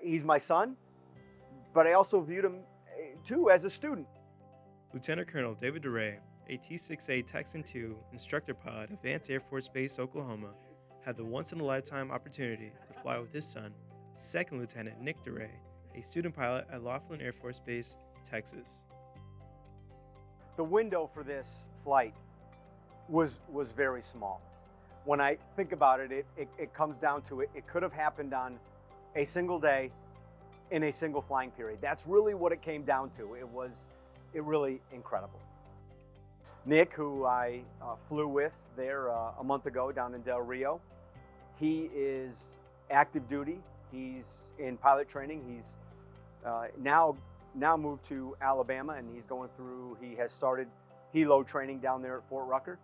he's my son, but I also viewed him too as a student. Lieutenant Colonel David DeRay, a T-6A Texan II instructor pilot at Vance Air Force Base, Oklahoma, had the once-in-a-lifetime opportunity to fly with his son, Second Lieutenant Nick DeRay, a student pilot at Laughlin Air Force Base, Texas. The window for this flight was very small. When I think about it, it comes down to it could have happened on a single day in a single flying period. That's really what it came down to. It really incredible. Nick, who I flew with there a month ago down in Del Rio, he is active duty. He's in pilot training. He's now moved to Alabama, and he has started helo training down there at Fort Rucker.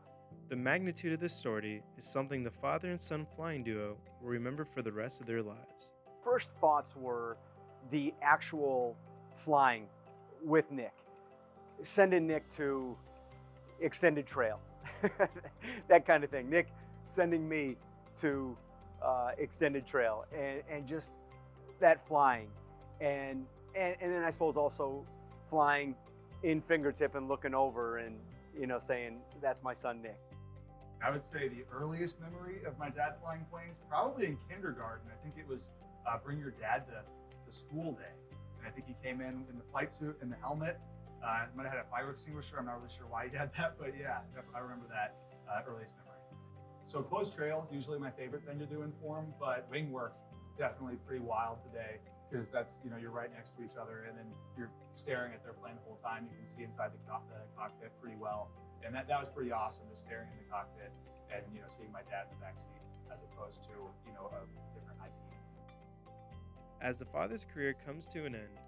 The magnitude of this sortie is something the father and son flying duo will remember for the rest of their lives. First thoughts were the actual flying with Nick, sending Nick to extended trail, that kind of thing. Nick sending me to extended trail, and just that flying, and then I suppose also flying in fingertip and looking over and saying that's my son Nick. I would say the earliest memory of my dad flying planes, probably in kindergarten. I think it was bring your dad to school day. And I think he came in the flight suit and the helmet. Might have had a fire extinguisher. I'm not really sure why he had that, but yeah, I remember that earliest memory. So closed trail, usually my favorite thing to do in form, but wing work, definitely pretty wild today, because that's, you're right next to each other, and then you're staring at their plane the whole time. You can see inside the cockpit pretty well. And that was pretty awesome, just staring in the cockpit and seeing my dad in the backseat as opposed to a different IP. As the father's career comes to an end,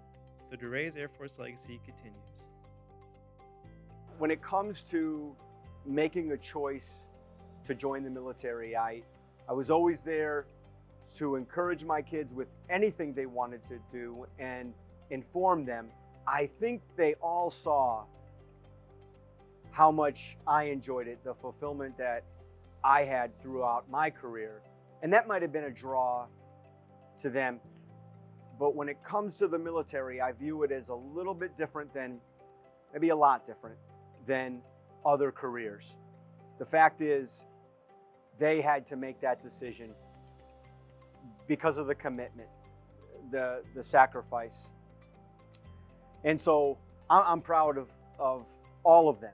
the DeRay's Air Force legacy continues. When it comes to making a choice to join the military, I was always there to encourage my kids with anything they wanted to do and inform them. I think they all saw how much I enjoyed it, the fulfillment that I had throughout my career. And that might have been a draw to them. But when it comes to the military, I view it as a little bit different than, maybe a lot different than other careers. The fact is, they had to make that decision because of the commitment, the sacrifice. And so I'm proud of all of them.